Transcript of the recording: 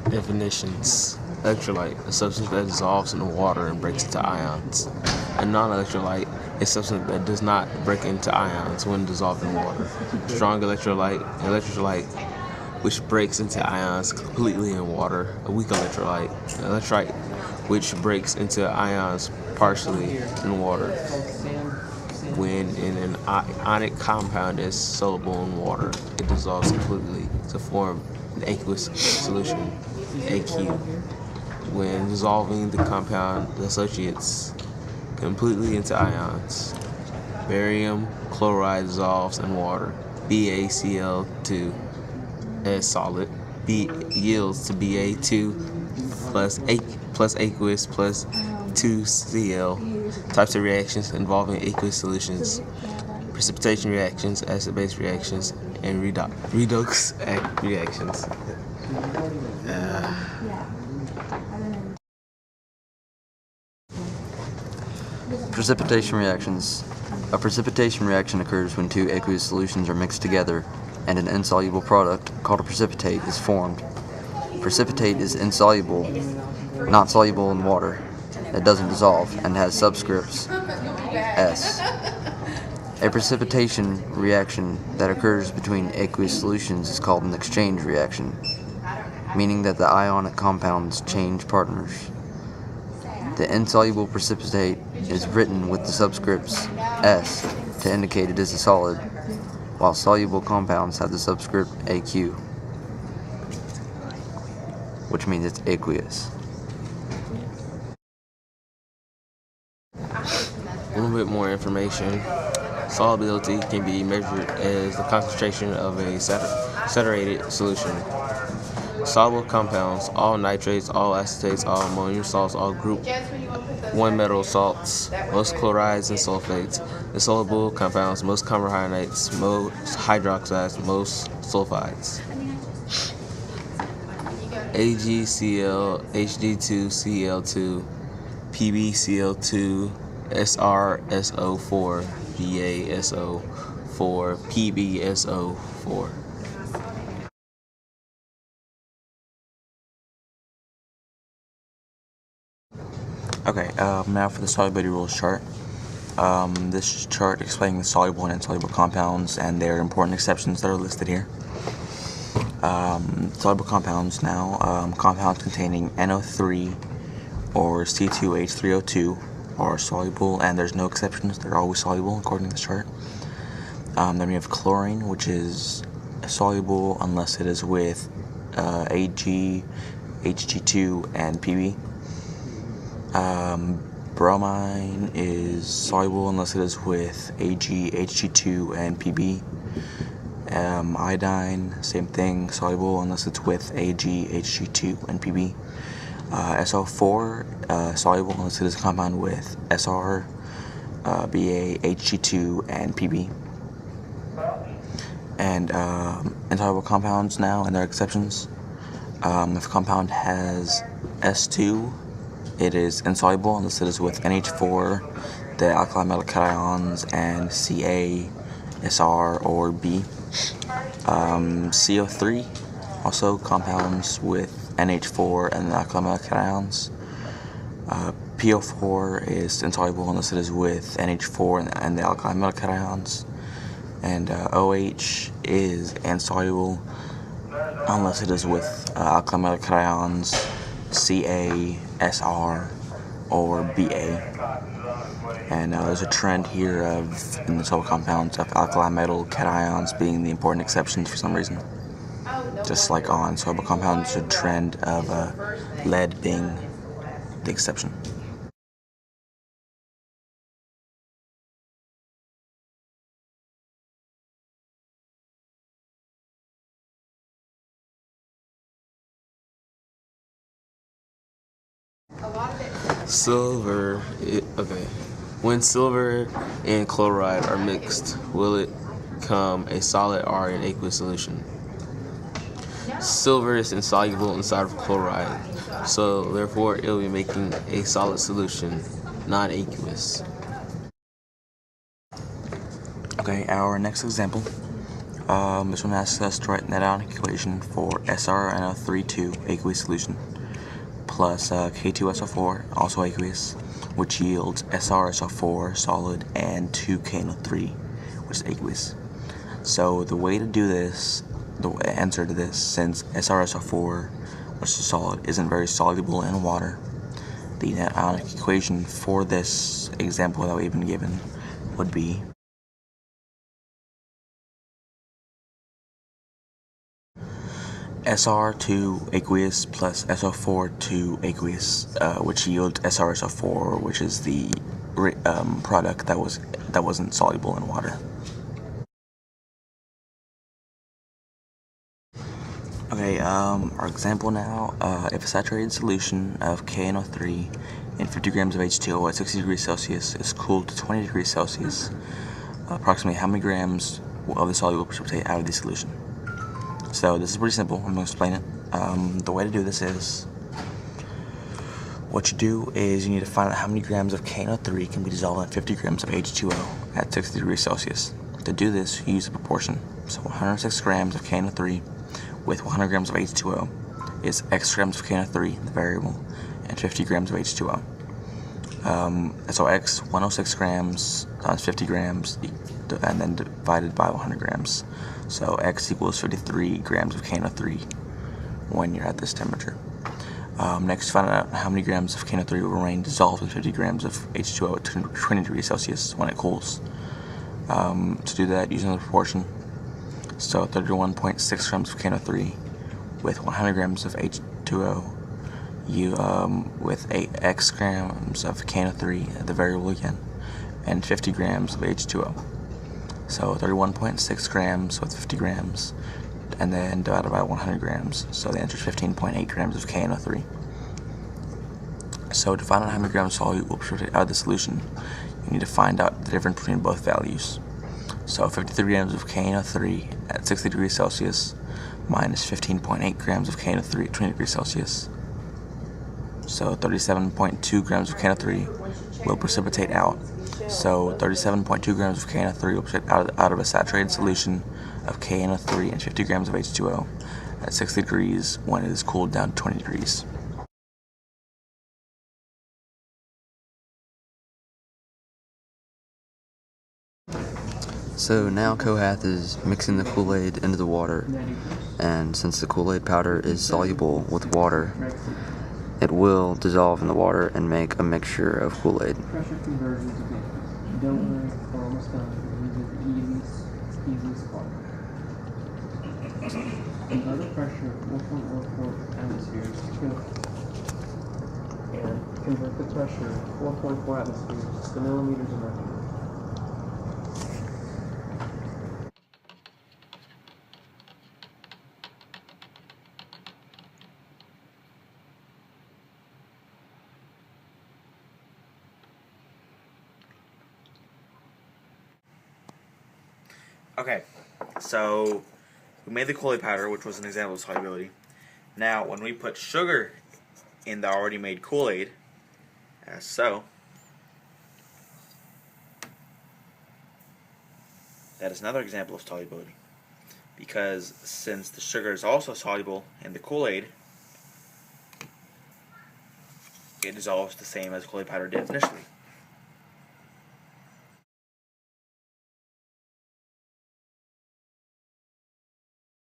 Definitions. Electrolyte, a substance that dissolves in water and breaks into ions. A non-electrolyte, a substance that does not break into ions when dissolved in water. Strong electrolyte, an electrolyte which breaks into ions completely in water. A weak electrolyte, an electrolyte which breaks into ions partially in water. When an ionic compound is soluble in water, it dissolves completely to form an aqueous solution, AQ. When dissolving the compound, it associates completely into ions. Barium chloride dissolves in water. BaCl2 as solid. B yields to Ba2 plus aqueous plus 2Cl. Types of reactions involving aqueous solutions: precipitation reactions, acid-base reactions, and redox reactions. Precipitation reactions. A precipitation reaction occurs when two aqueous solutions are mixed together and an insoluble product, called a precipitate, is formed. Precipitate is insoluble, not soluble in water. It doesn't dissolve and has subscripts S. A precipitation reaction that occurs between aqueous solutions is called an exchange reaction, meaning that the ionic compounds change partners. The insoluble precipitate is written with the subscripts S to indicate it is a solid, while soluble compounds have the subscript AQ, which means it's aqueous. A little bit more information. Solubility can be measured as the concentration of a saturated solution. Soluble compounds: all nitrates, all acetates, all ammonium salts, all group 1 metal salts, most chlorides and sulfates. Insoluble compounds: most carbohydrates, most hydroxides, most sulfides. AgCl, Hg2Cl2, PbCl2, SrSO4, BaSO4, PbSO4. Okay, now for the solubility rules chart. This chart explaining the soluble and insoluble compounds and their important exceptions that are listed here. Soluble compounds now, compounds containing NO3 or C2H3O2 are soluble, and there's no exceptions. They're always soluble according to this chart. Then we have chlorine, which is soluble unless it is with Ag, Hg2, and Pb. Bromine is soluble unless it is with Ag, Hg2, and Pb. Iodine, same thing, soluble unless it's with Ag, Hg2, and Pb. SO4, soluble unless it is a compound with Sr, Ba, Hg2, and Pb. And insoluble compounds now, and their exceptions. If a compound has S2, it is insoluble unless it is with NH4, the alkali metal cations, and Ca, Sr, or B. CO3, also compounds with NH4 and the alkali metal cations. PO4 is insoluble unless it is with NH4 and the alkali metal cations. And OH is insoluble unless it is with alkali metal cations, Ca, Sr, or Ba. And there's a trend here of, in the soluble compounds, of alkali metal cations being the important exceptions for some reason. Just like on soluble compounds, there's a trend of lead being the exception. Silver, okay. When silver and chloride are mixed, will it become a solid or an aqueous solution? Silver is insoluble inside of chloride, so therefore it will be making a solid solution, not aqueous. Okay, our next example. This one asks us to write an ionic equation for SrNO3 aqueous solution plus K2SO4, also aqueous, which yields SrSO4 solid and 2KNO3, which is aqueous. So the way to do this, the answer to this, since SrSO4, which is solid, isn't very soluble in water, the ionic equation for this example that we've been given would be Sr2 aqueous plus SO4 aqueous, which yields SrSO4, which is the product that wasn't soluble in water. Okay, our example now, if a saturated solution of KNO3 in 50 grams of H2O at 60 degrees Celsius is cooled to 20 degrees Celsius, approximately how many grams of the solute will precipitate out of the solution? So this is pretty simple. I'm going to explain it. The way to do this is, what you do is you need to find out how many grams of KNO3 can be dissolved in 50 grams of H2O at 60 degrees Celsius. To do this, you use a proportion. So 106 grams of KNO3 with 100 grams of H2O is X grams of KNO3, the variable, and 50 grams of H2O. So X, 106 grams times 50 grams, and then divided by 100 grams. So X equals 53 grams of KNO3 when you're at this temperature. Next, find out how many grams of KNO3 will remain dissolved in 50 grams of H2O at 20 degrees Celsius when it cools. To do that, using the proportion, so 31.6 grams of KNO3 with 100 grams of H2O, with 8x grams of KNO3, the variable again, and 50 grams of H2O. So 31.6 grams with 50 grams, and then divided by 100 grams. So the answer is 15.8 grams of KNO3. So to find out how many grams of solute will precipitate out of the solution, you need to find out the difference between both values. So 53 grams of KNO3 at 60 degrees Celsius minus 15.8 grams of KNO3 at 20 degrees Celsius. So 37.2 grams of KNO3 will precipitate out. So 37.2 grams of KNO3 will precipitate out of a saturated solution of KNO3 and 50 grams of H2O at 60 degrees when it is cooled down to 20 degrees. So now Kohath is mixing the Kool-Aid into the water, and since the Kool-Aid powder is soluble with water, it will dissolve in the water and make a mixture of Kool-Aid. Pressure conversions again. Don't worry, we're almost done. Easy spot. Another pressure, 1.04 atmospheres, and convert the pressure, 4.4 atmospheres, to millimeters of mercury. Okay, so we made the Kool-Aid powder, which was an example of solubility. Now, when we put sugar in the already made Kool-Aid, as so, that is another example of solubility. Because since the sugar is also soluble in the Kool-Aid, it dissolves the same as Kool-Aid powder did initially.